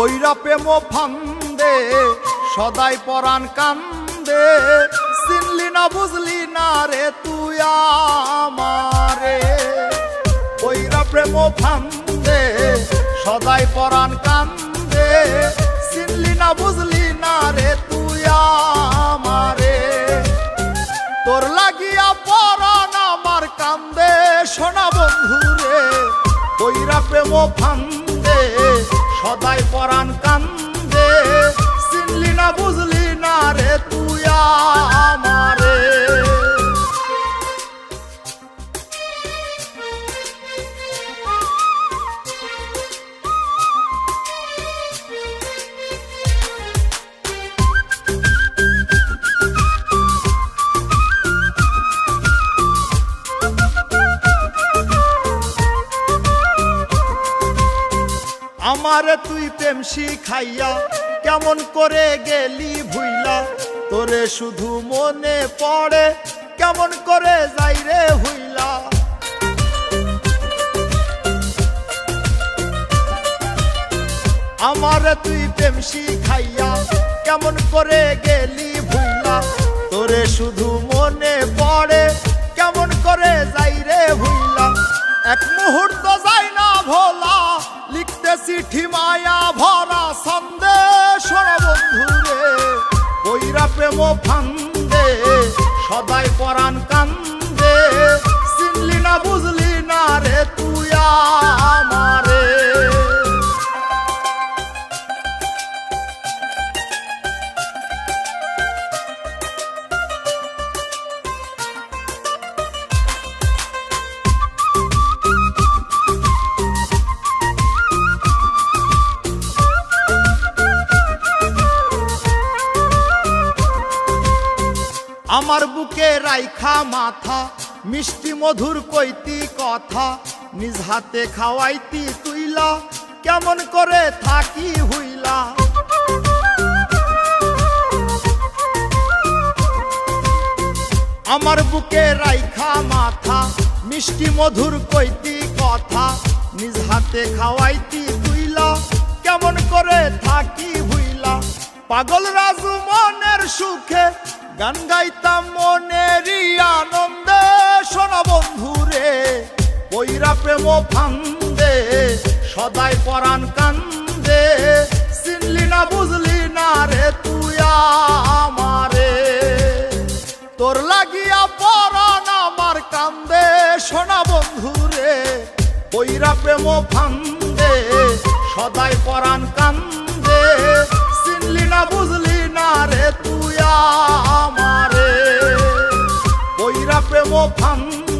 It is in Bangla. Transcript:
পইরা প্রেম ফান্দে সদাই পরাণ কান্দে, চিনলি না বুঝলি না রে তুই আমারে। পইরা প্রেম ফান্দে সদাই পরাণ কান্দে, চিনলি না বুঝলি না রে তুই আমারে। তোর লাগিয়া পরাণ আমার কান্দে সোনা বন্ধুরে, পইরা প্রেম ফান্দে সদাই পরাণ কান্দে, চিনলি না বুঝলি না রে তুই আমারে। আমারে তুই প্রেম শিখাইয়া কেমন করে গেলি ভুইলা, তোরে শুধু মনে পড়ে কেমন করে যাই রে ভুইলা। আমারে তুই প্রেম শিখাইয়া কেমন করে গেলি ভুইলা, তোরে শুধু মনে পড়ে কেমন করে যাই রে ভুইলা। এক মুহূর্ত যাই না ভোলা, লিখতে চিঠি মায়া ভরা সন্দেশ বন্ধুরে, পইরা প্রেম ফান্দে সদাই পরাণ কান্দে, চিনলি না বুঝলি না রে তুই আমারে। আমার বুকে রাইখা মাথা মিষ্টি মধুর কইতি কথা, নিজ হাতে খাওয়াইতি তুইলা কেমন করে থাকি হইলা। আমার বুকে রাইখা মাথা মিষ্টি মধুর কইতি কথা, নিজ হাতে খাওয়াইতি তুইলা কেমন করে থাকি হইলা। পাগল রাজু মনের সুখে গান গাইতাম মনেরই আনন্দে সোনা বন্ধুরে, পইরা প্রেম ফান্দে সদাই পরাণ কান্দে, চিনলি না বুঝলি না রে তুই আমারে। তোর লাগিয়া পরাণ আমার কান্দে সোনা বন্ধুরে, পইরা প্রেম ফান্দে সদাই পরাণ কান্দে, চিনলি না বুঝলি না রে তুই আমারে। পইরা প্রেম ফান্দে